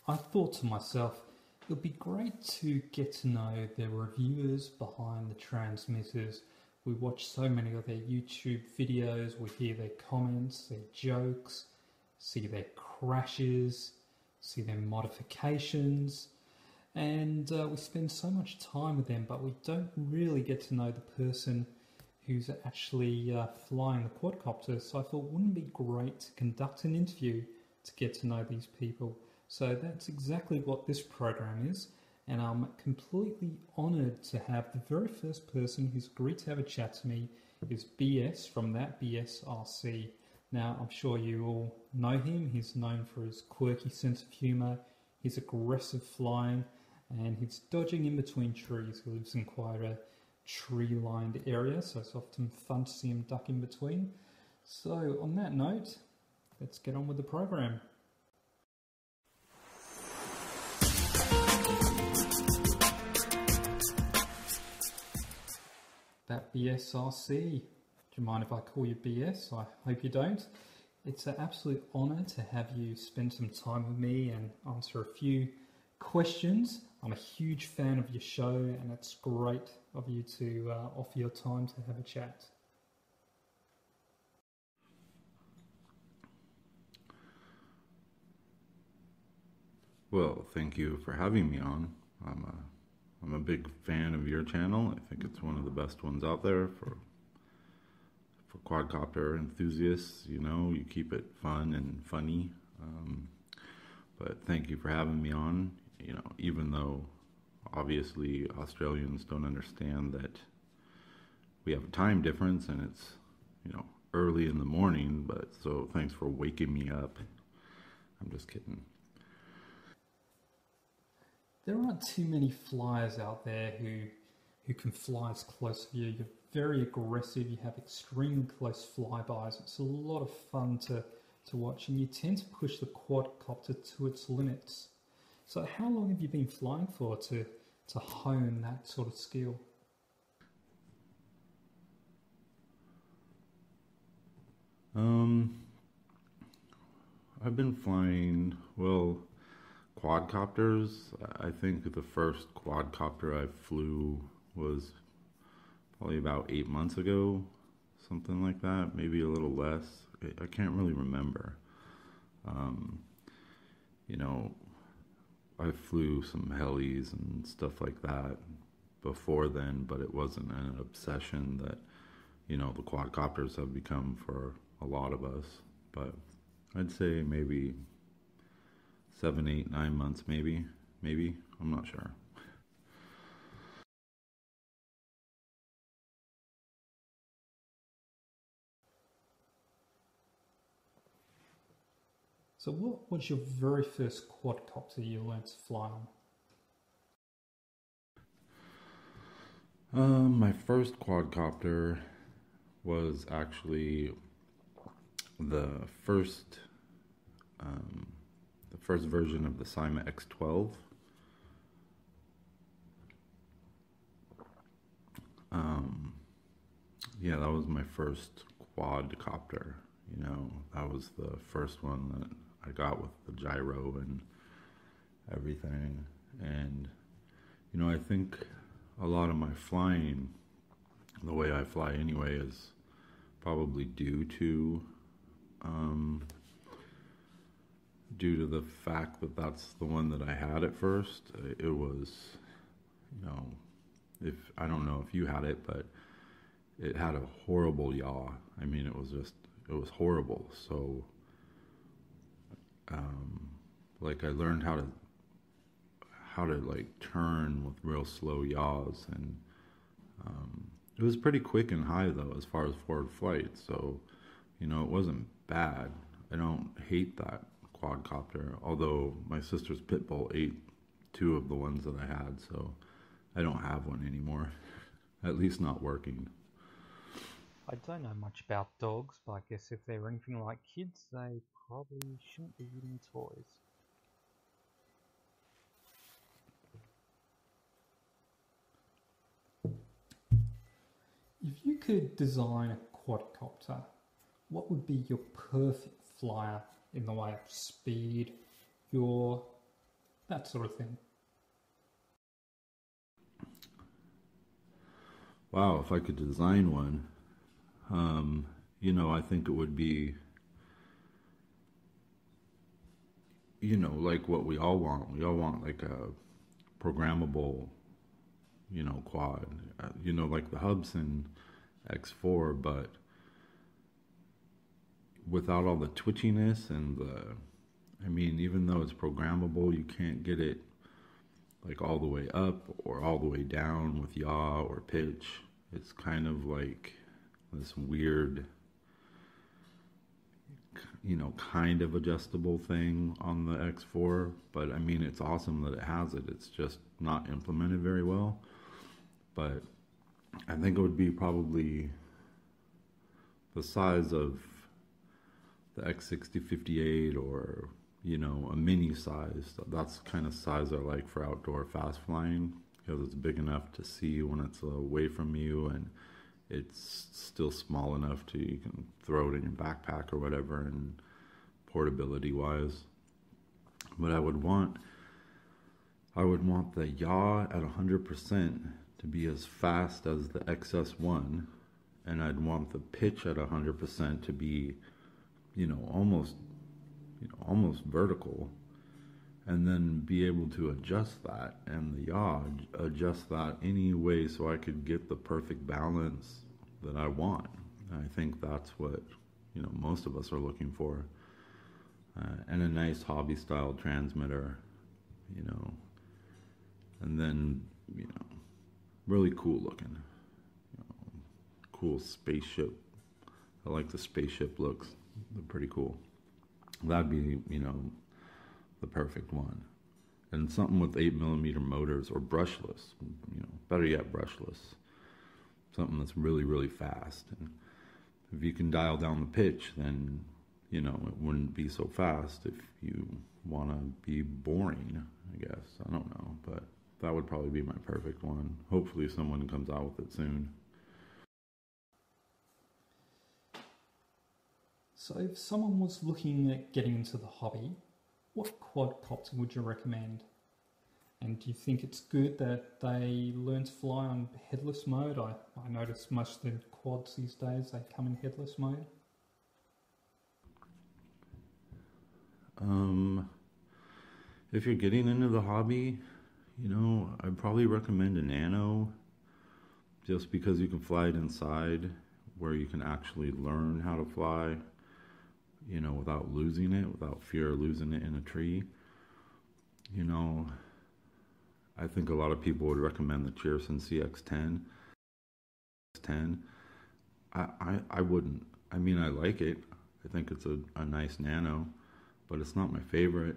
I thought to myself, it would be great to get to know the reviewers behind the transmitters. We watch so many of their YouTube videos, we hear their comments, their jokes, see their crashes, see their modifications, and we spend so much time with them, but we don't really get to know the person who's actually flying the quadcopter. So I thought, wouldn't it be great to conduct an interview to get to know these people? So that's exactly what this program is, and I'm completely honoured to have the very first person who's agreed to have a chat to me is BS from ThatBSrc. Now, I'm sure you all know him. He's known for his quirky sense of humour, his aggressive flying, and his dodging in between trees. He lives in quite a tree-lined area, so it's often fun to see him duck in between. So, on that note, let's get on with the program. ThatBSrc. Do you mind if I call you BS? I hope you don't. It's an absolute honour to have you spend some time with me and answer a few questions. I'm a huge fan of your show, and it's great of you to offer your time to have a chat. Well, thank you for having me on. I'm a big fan of your channel. I think it's one of the best ones out there for quadcopter enthusiasts. You know, you keep it fun and funny. But thank you for having me on. You know, even though obviously Australians don't understand that we have a time difference and it's, you know, early in the morning, but so thanks for waking me up. I'm just kidding. There aren't too many flyers out there who can fly as close to you. You're very aggressive, you have extremely close flybys. It's a lot of fun to watch, and you tend to push the quadcopter to its limits. So how long have you been flying for to hone that sort of skill? I've been flying, well, quadcopters. I think the first quadcopter I flew was probably about 8 months ago, something like that, maybe a little less. I can't really remember. You know, I flew some helis and stuff like that before then, but it wasn't an obsession that, you know, the quadcopters have become for a lot of us. But I'd say maybe 7, 8, 9 months, maybe, I'm not sure. So what was your very first quadcopter you learned to fly on? My first quadcopter was actually the first version of the Cyma X12. Yeah, that was my first quadcopter. You know, that was the first one that I got with the gyro and everything. And, you know, I think a lot of my flying, the way I fly anyway, is probably due to the fact that that's the one that I had at first. It was, you know, I don't know if you had it, but it had a horrible yaw. I mean, it was horrible. So, like, I learned how to like turn with real slow yaws, and it was pretty quick and high though as far as forward flight. So, you know, it wasn't bad. I don't hate that quadcopter, although my sister's pit bull ate 2 of the ones that I had, so I don't have one anymore. At least not working. I don't know much about dogs, but I guess if they're anything like kids, they probably shouldn't be eating toys. If you could design a quadcopter, what would be your perfect flyer in the way of speed, yaw, that sort of thing. Wow, if I could design one, I think it would be, like what we all want. We all want like a programmable, quad, like the Hubsan X4, but without all the twitchiness and even though it's programmable, you can't get it like all the way up or all the way down with yaw or pitch. It's kind of like this weird, kind of adjustable thing on the X4, but it's awesome that it has it. It's just not implemented very well. But I think it would be probably the size of the X6058 or, a mini size. That's the kind of size I like for outdoor fast flying, because it's big enough to see when it's away from you, and it's still small enough to you can throw it in your backpack or whatever, and portability wise. But I would want the yaw at 100% to be as fast as the XS1, and I'd want the pitch at 100% to be, almost vertical, and then be able to adjust that, and the yaw adjust that any way so I could get the perfect balance that I want. And I think that's what most of us are looking for, and a nice hobby style transmitter, and then really cool looking, cool spaceship. I like the spaceship looks. They're pretty cool. That'd be the perfect one. And something with 8mm motors, or brushless, better yet brushless. Something that's really, really fast. And if you can dial down the pitch, then, it wouldn't be so fast if you want to be boring, I guess. I don't know, but that would probably be my perfect one. Hopefully someone comes out with it soon. So if someone was looking at getting into the hobby, what quadcopter would you recommend? And do you think it's good that they learn to fly on headless mode? I notice most of the quads these days, they come in headless mode. If you're getting into the hobby, I'd probably recommend a Nano, just because you can fly it inside, where you can actually learn how to fly, without losing it, without fear of losing it in a tree. I think a lot of people would recommend the Cheerson CX10. I wouldn't. I like it. I think it's a nice nano, but it's not my favorite.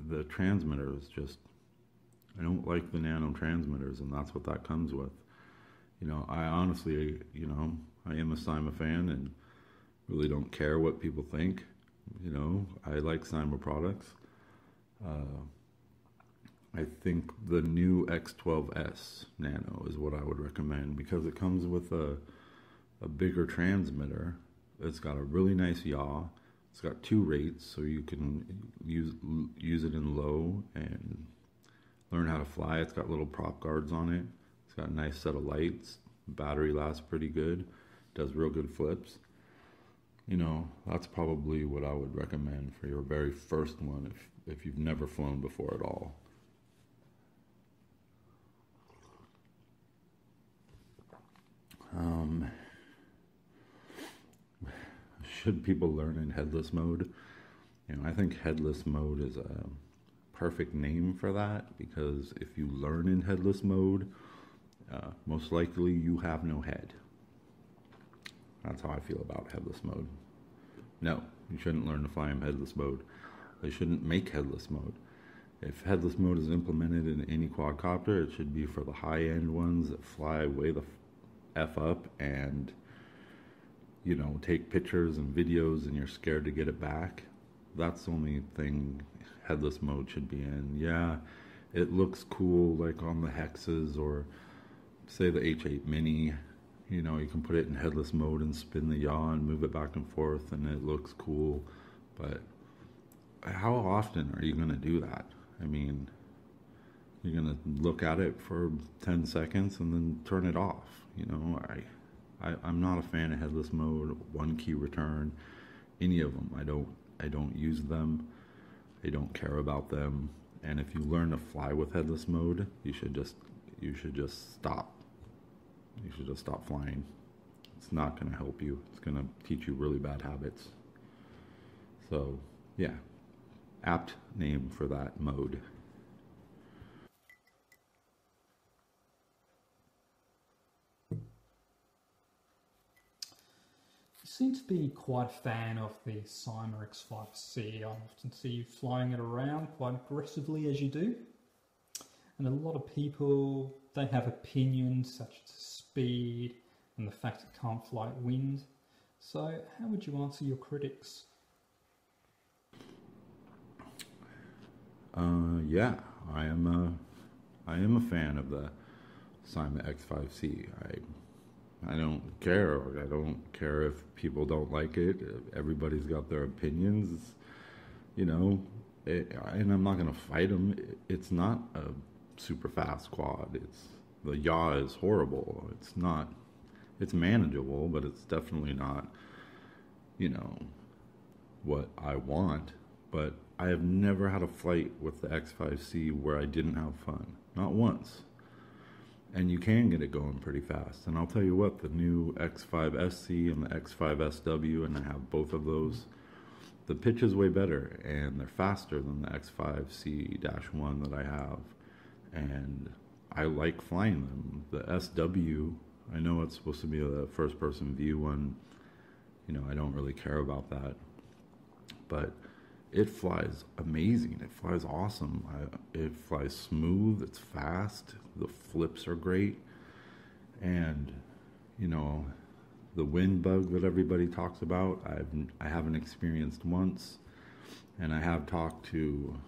The transmitter is just, I don't like the nano transmitters, and that's what that comes with. I honestly, I am a Cyma fan and really don't care what people think. I like Cyma products. I think the new X12S Nano is what I would recommend, because it comes with a bigger transmitter. It's got a really nice yaw. It's got 2 rates, so you can use it in low and learn how to fly. It's got little prop guards on it. It's got a nice set of lights. Battery lasts pretty good. Does real good flips. That's probably what I would recommend for your very first one, if you've never flown before at all. Should people learn in headless mode? I think headless mode is a perfect name for that, because if you learn in headless mode, most likely you have no head. That's how I feel about headless mode. No, you shouldn't learn to fly in headless mode. They shouldn't make headless mode. If headless mode is implemented in any quadcopter, it should be for the high-end ones that fly way the F up and, take pictures and videos and you're scared to get it back. That's the only thing headless mode should be in. Yeah, it looks cool like on the Hexes, or say the H8 Mini. You can put it in headless mode and spin the yaw and move it back and forth, and it looks cool. But how often are you going to do that? I mean, you're gonna look at it for 10 seconds and then turn it off. You know, I'm not a fan of headless mode, one key return, any of them. I don't use them. I don't care about them. And if you learn to fly with headless mode, you should just stop. You should just stop flying. It's not going to help you. It's going to teach you really bad habits. So, yeah, apt name for that mode. You seem to be quite a fan of the Cyma X5C. I often see you flying it around quite aggressively as you do. And a lot of people, they have opinions such as speed and the fact it can't fly at wind. So how would you answer your critics? Yeah, I am a fan of the Cyma X5C. I don't care. I don't care if people don't like it. Everybody's got their opinions, you know, and I'm not going to fight them. It's not a super fast quad. The yaw is horrible. It's manageable, but it's definitely not, you know, what I want. But I have never had a flight with the X5C where I didn't have fun. Not once. And you can get it going pretty fast. And I'll tell you what, the new X5SC and the X5SW, and I have both of those, the pitch is way better and they're faster than the X5C-1 that I have. And I like flying them. The SW, I know it's supposed to be a first person view one. You know, I don't really care about that. But it flies amazing. It flies awesome. It flies smooth. It's fast. The flips are great. And, you know, the wind bug that everybody talks about, I haven't experienced once. And I have talked to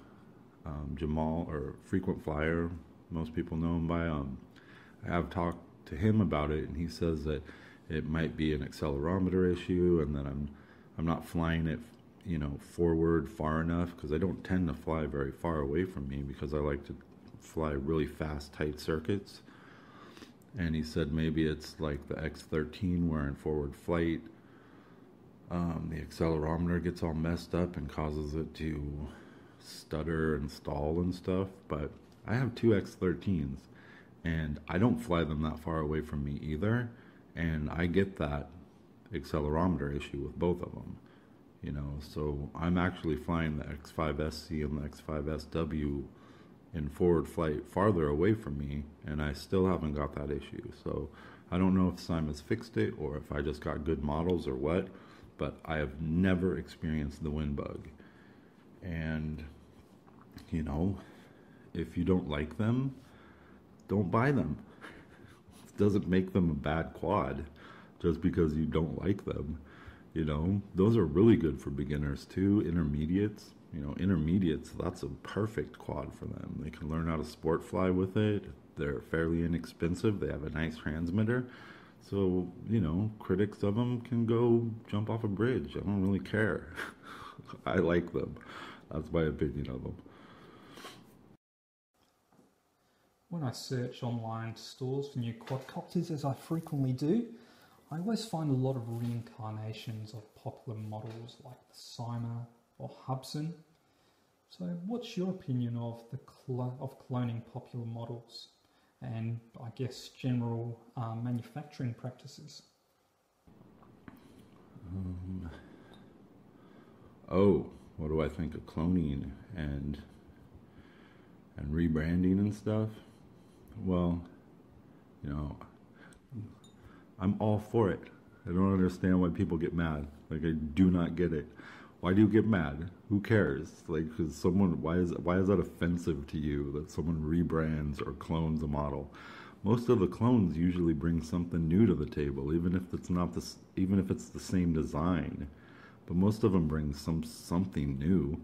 Jamal, or Frequent Flyer, most people know him by. I have talked to him about it, and he says that it might be an accelerometer issue, and that I'm not flying it, you know, forward far enough, because I don't tend to fly very far away from me because I like to fly really fast, tight circuits. And he said maybe it's like the X13 where in forward flight, the accelerometer gets all messed up and causes it to stutter and stall and stuff. But I have two X13s and I don't fly them that far away from me either. And I get that accelerometer issue with both of them. You know, so I'm actually flying the X5SC and the X5SW in forward flight farther away from me, and I still haven't got that issue. So I don't know if Cyma's fixed it or if I just got good models or what, but I have never experienced the wind bug. And, you know, if you don't like them, don't buy them. It doesn't make them a bad quad just because you don't like them. You know, those are really good for beginners too. Intermediates, you know, that's a perfect quad for them. They can learn how to sport fly with it. They're fairly inexpensive. They have a nice transmitter. So, you know, critics of them can go jump off a bridge. I don't really care. I like them. That's my opinion of them. When I search online stores for new quadcopters, as I frequently do, I always find a lot of reincarnations of popular models like the Cyma or Hubson. So what's your opinion of cloning popular models and, I guess, general manufacturing practices? What do I think of cloning and rebranding and stuff? Well, you know, I'm all for it. I don't understand why people get mad. Like, I do not get it. Why do you get mad? Who cares? Like, cause why is that offensive to you that someone rebrands or clones a model? Most of the clones usually bring something new to the table, even if it's the same design. But most of them bring something new.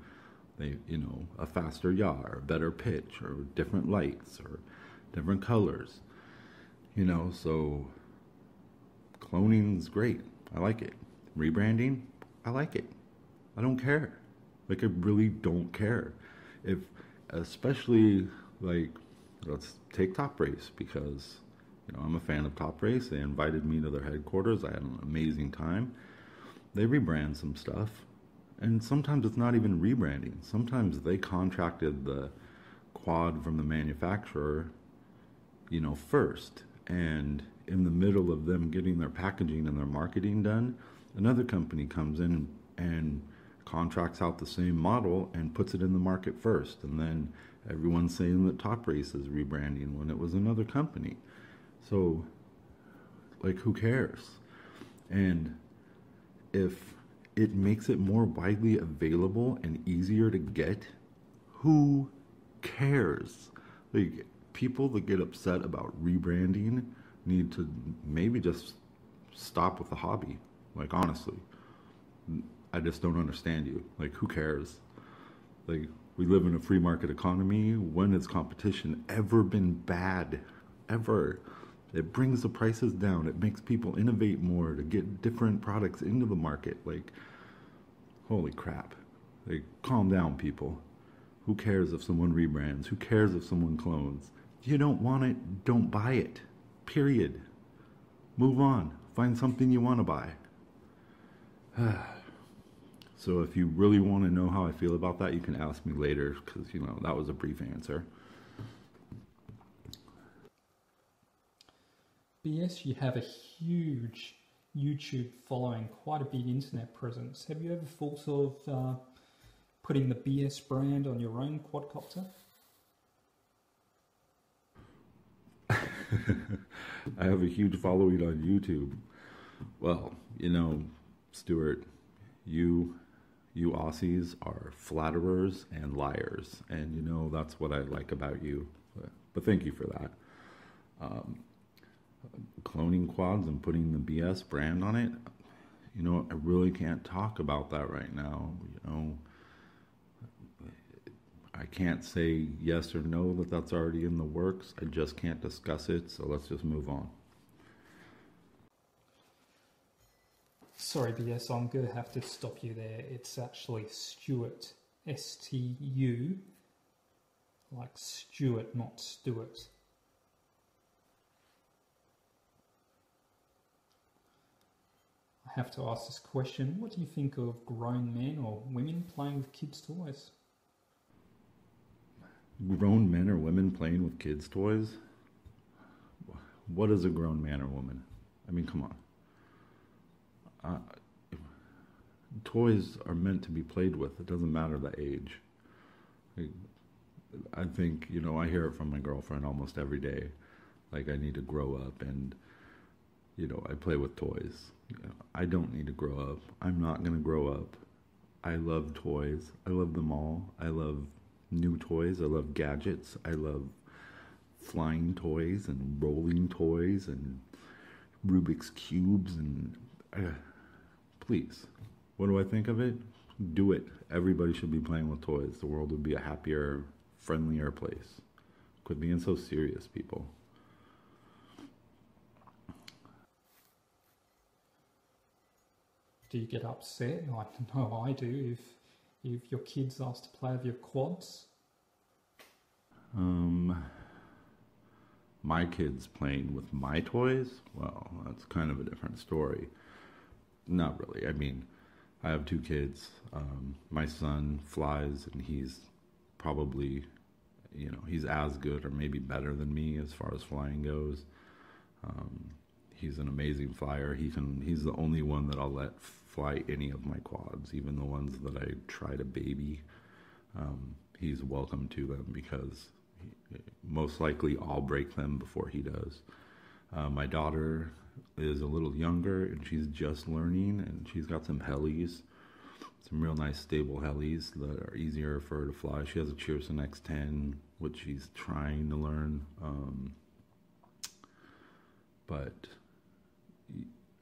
They, you know, a faster yaw, or a better pitch, or different lights, or different colors. You know, so cloning's great. I like it. Rebranding, I like it. I don't care. Like, I really don't care. If especially like, let's take Top Race because, I'm a fan of Top Race. They invited me to their headquarters. I had an amazing time. They rebrand some stuff, and sometimes it's not even rebranding. Sometimes they contracted the quad from the manufacturer, first, and in the middle of them getting their packaging and their marketing done, another company comes in and contracts out the same model and puts it in the market first, and then everyone's saying that Top Race is rebranding when it was another company. So, like, who cares? And if it makes it more widely available and easier to get, who cares? Like, people that get upset about rebranding need to maybe just stop with the hobby. Like, honestly, I just don't understand you. Like, who cares? Like, we live in a free market economy. When has competition ever been bad? Ever? It brings the prices down. It makes people innovate more to get different products into the market. Like, holy crap. Like, calm down, people. Who cares if someone rebrands? Who cares if someone clones? If you don't want it, don't buy it. Period. Move on. Find something you want to buy. So if you really want to know how I feel about that, you can ask me later because, that was a brief answer. BS, you have a huge YouTube following, quite a big internet presence. Have you ever thought of putting the BS brand on your own quadcopter? I have a huge following on YouTube. Well, Stuart, you Aussies are flatterers and liars, and that's what I like about you. But thank you for that. Cloning quads and putting the BS brand on it, I really can't talk about that right now. I can't say yes or no that that's already in the works. I just can't discuss it, so let's just move on. Sorry, BS, I'm going to have to stop you there. It's actually Stuart, S-T-U, like Stuart, not Stuart. I have to ask this question. What do you think of grown men or women playing with kids' toys? Grown men or women playing with kids' toys? What is a grown man or woman? I mean, come on. Toys are meant to be played with. It doesn't matter the age. I think, I hear it from my girlfriend almost every day. Like, I need to grow up and, I play with toys. I don't need to grow up. I'm not going to grow up. I love toys. I love them all. I love new toys. I love gadgets. I love flying toys and rolling toys and Rubik's Cubes and... please, what do I think of it? Do it. Everybody should be playing with toys. The world would be a happier, friendlier place. Quit being so serious, people. Do you get upset? I know I do. If your kids ask to play with your quads? My kids playing with my toys? Well, that's kind of a different story. Not really. I mean, I have two kids. My son flies, and he's probably, he's as good or maybe better than me as far as flying goes. He's an amazing flyer. He's the only one that I'll let fly any of my quads, even the ones that I try to baby. He's welcome to them because most likely I'll break them before he does. My daughter is a little younger and she's just learning, and she's got some helis, some real nice stable helis that are easier for her to fly. She has a Cheerson X10, which she's trying to learn. But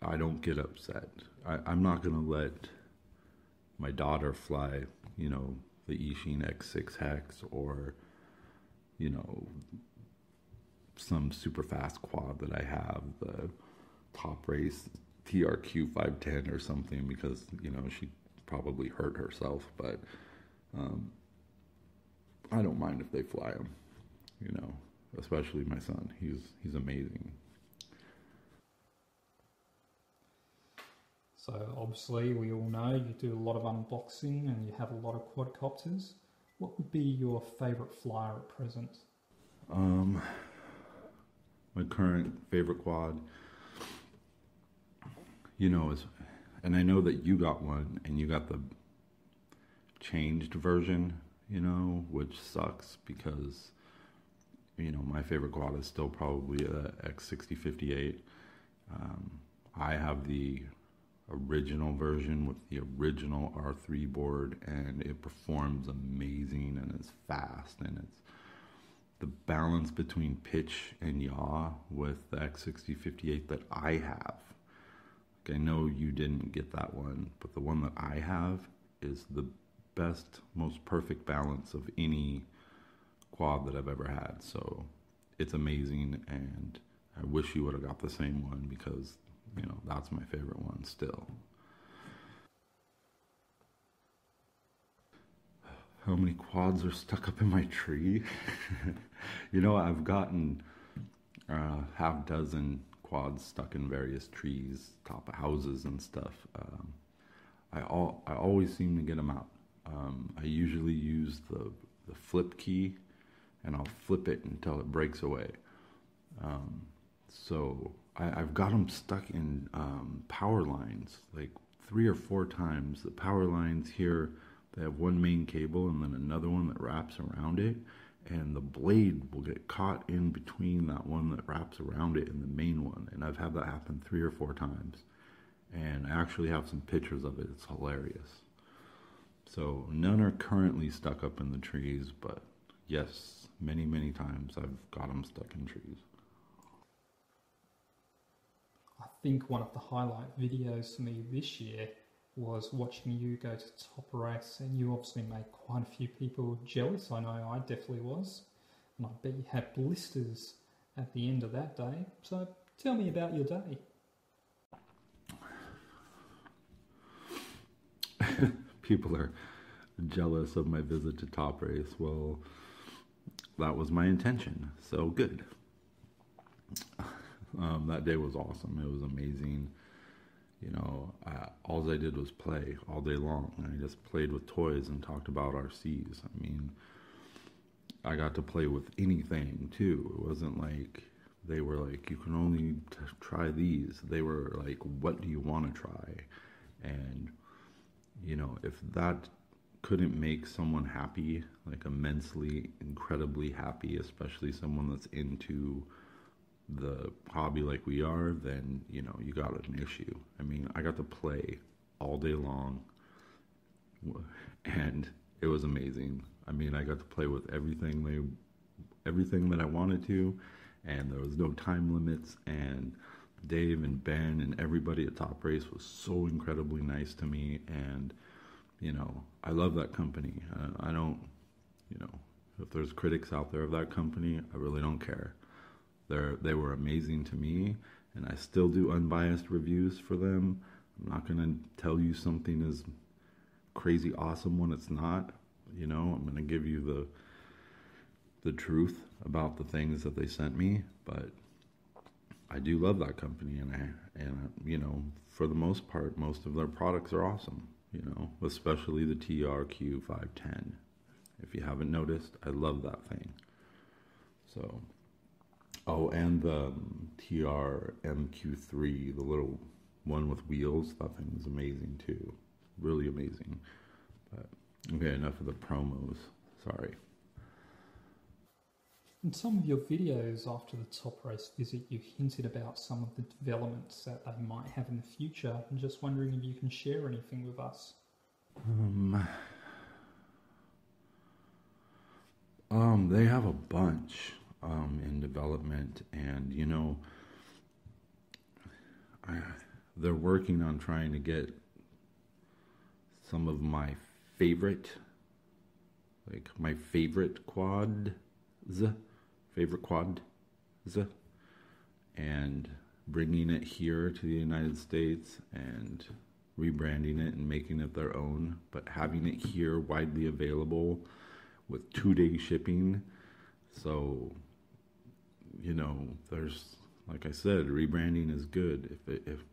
I don't get upset. I'm not going to let my daughter fly, the Eachine X6 Hex or, some super fast quad that I have, the Top Race TRQ 510 or something, because, she probably hurt herself. But I don't mind if they fly them, you know, especially my son. He's amazing. So obviously we all know you do a lot of unboxing and you have a lot of quadcopters. What would be your favourite flyer at present? My current favorite quad, you know, is, and I know that you got one and you got the changed version, you know, which sucks because, you know, my favorite quad is still probably a X6058. I have the original version with the original R3 board, and it performs amazing and it's fast, and it's the balance between pitch and yaw with the X6058 that I have. Like, I know you didn't get that one, but the one that I have is the best, most perfect balance of any quad that I've ever had. So it's amazing, and I wish you would have got the same one because, you know, that's my favorite one still. How many quads are stuck up in my tree? You know, I've gotten half dozen quads stuck in various trees, top of houses and stuff. I always seem to get them out. I usually use the flip key, and I'll flip it until it breaks away. So I've got them stuck in power lines like 3 or 4 times. The power lines here, they have one main cable and then another one that wraps around it, and the blade will get caught in between that one that wraps around it and the main one. And I've had that happen 3 or 4 times, and I actually have some pictures of it. It's hilarious. So none are currently stuck up in the trees, but yes, many, many times I've got them stuck in trees. I think one of the highlight videos for me this year was watching you go to top race, and you obviously made quite a few people jealous. I know I definitely was, and I bet you had blisters at the end of that day. So tell me about your day. People are jealous of my visit to top race. Well, that was my intention, so good. That day was awesome. It was amazing. You know, all I did was play all day long. I just played with toys and talked about RCs. I mean, I got to play with anything too. It wasn't like they were like, you can only try these. They were like, what do you want to try? And, you know, if that couldn't make someone happy, like immensely, incredibly happy, especially someone that's into the hobby like we are, then, you know, you got an issue. I mean, I got to play all day long, and it was amazing. I mean, I got to play with everything that I wanted to, and there was no time limits, and Dave and Ben and everybody at Top Race was so incredibly nice to me, and, you know, I love that company. I don't, you know, if there's critics out there of that company, I really don't care. They were amazing to me, and I still do unbiased reviews for them. I'm not going to tell you something is crazy awesome when it's not. You know, I'm going to give you the truth about the things that they sent me, but I do love that company, and you know, for the most part, most of their products are awesome, you know, especially the TRQ 510. If you haven't noticed, I love that thing. So, oh, and the TRMQ3, the little one with wheels, that thing is amazing too. Really amazing. But okay, enough of the promos. Sorry. In some of your videos after the top race visit, you hinted about some of the developments that they might have in the future. I'm just wondering if you can share anything with us. They have a bunch in development, and you know, they're working on trying to get some of my favorite quads, and bringing it here to the United States and rebranding it and making it their own, but having it here widely available with 2-day shipping. So, you know, there's, like I said, rebranding is good. If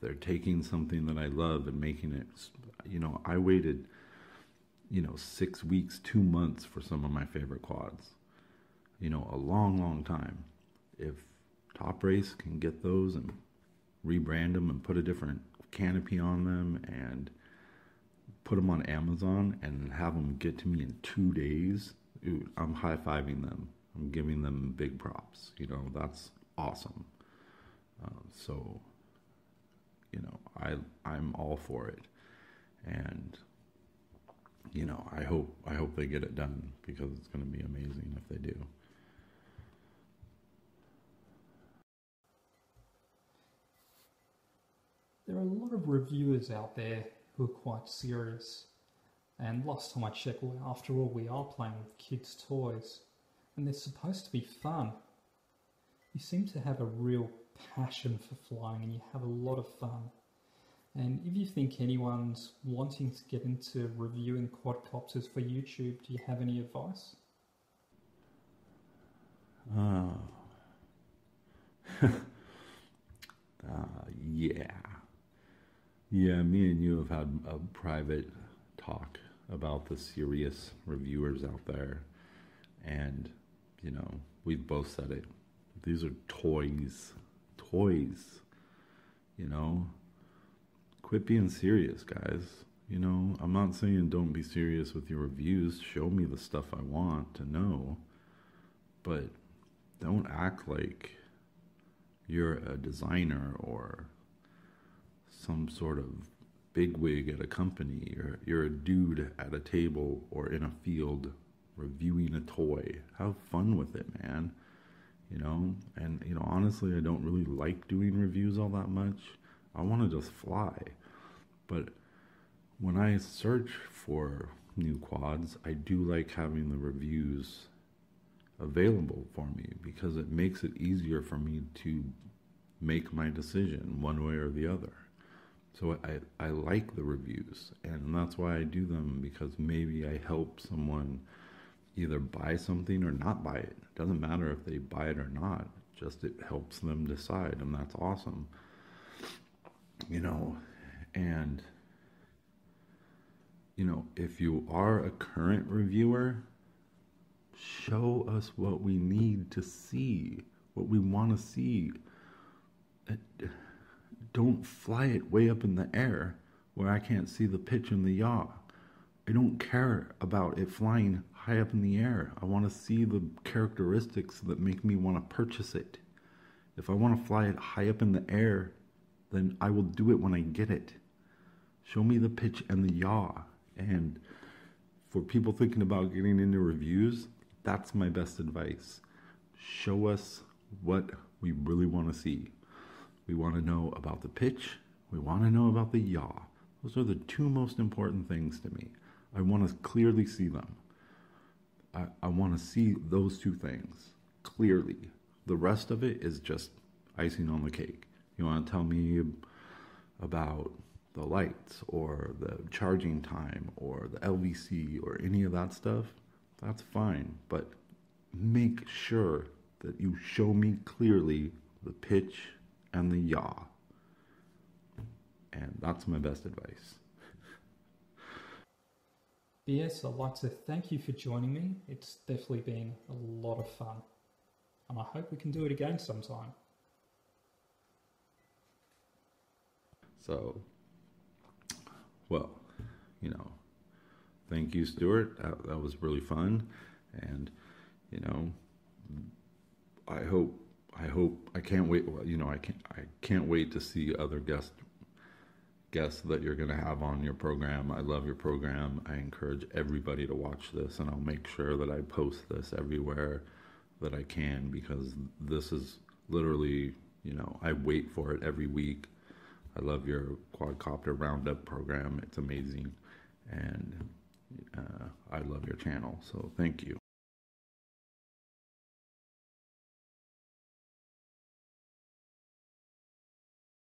they're taking something that I love and making it, you know, I waited, you know, 6 weeks, 2 months for some of my favorite quads. You know, a long, long time. If Top Race can get those and rebrand them and put a different canopy on them and put them on Amazon and have them get to me in 2 days, dude, I'm high-fiving them. I'm giving them big props. You know, that's awesome. So, you know, I'm all for it. And, you know, I hope they get it done, because it's going to be amazing if they do. There are a lot of reviewers out there who are quite serious. And last time I checked, well, after all, we are playing with kids' toys, and they're supposed to be fun. You seem to have a real passion for flying, and you have a lot of fun. And if you think anyone's wanting to get into reviewing quadcopters for YouTube, do you have any advice? Yeah. Yeah, me and you have had a private talk about the serious reviewers out there. And, you know, we've both said it. These are toys. Toys. You know? Quit being serious, guys. You know, I'm not saying don't be serious with your reviews. Show me the stuff I want to know. But don't act like you're a designer or some sort of bigwig at a company, or you're a dude at a table or in a field reviewing a toy. Have fun with it, man. You know, and, you know, honestly, I don't really like doing reviews all that much. I want to just fly. But when I search for new quads, I do like having the reviews available for me, because it makes it easier for me to make my decision one way or the other. So I like the reviews, and that's why I do them, because maybe I help someone either buy something or not buy it. It doesn't matter if they buy it or not, just it helps them decide, and that's awesome. You know, and, you know, if you are a current reviewer, show us what we need to see, what we want to see. Don't fly it way up in the air where I can't see the pitch and the yaw. I don't care about it flying high up in the air. I want to see the characteristics that make me want to purchase it. If I want to fly it high up in the air, then I will do it when I get it. Show me the pitch and the yaw. And for people thinking about getting into reviews, that's my best advice. Show us what we really want to see. We want to know about the pitch. We want to know about the yaw. Those are the two most important things to me. I want to clearly see them. I want to see those two things clearly. The rest of it is just icing on the cake. You want to tell me about the lights or the charging time or the LVC or any of that stuff? That's fine. But make sure that you show me clearly the pitch and the yaw. And that's my best advice. BS, I'd like to thank you for joining me. It's definitely been a lot of fun. And I hope we can do it again sometime. So, well, you know, thank you, Stuart. That was really fun. And, you know, I can't wait. You know, I can't wait to see other guests that you're going to have on your program. I love your program. I encourage everybody to watch this, and I'll make sure that I post this everywhere that I can, because this is literally, you know, I wait for it every week. I love your Quadcopter Roundup program. It's amazing. And I love your channel. So thank you.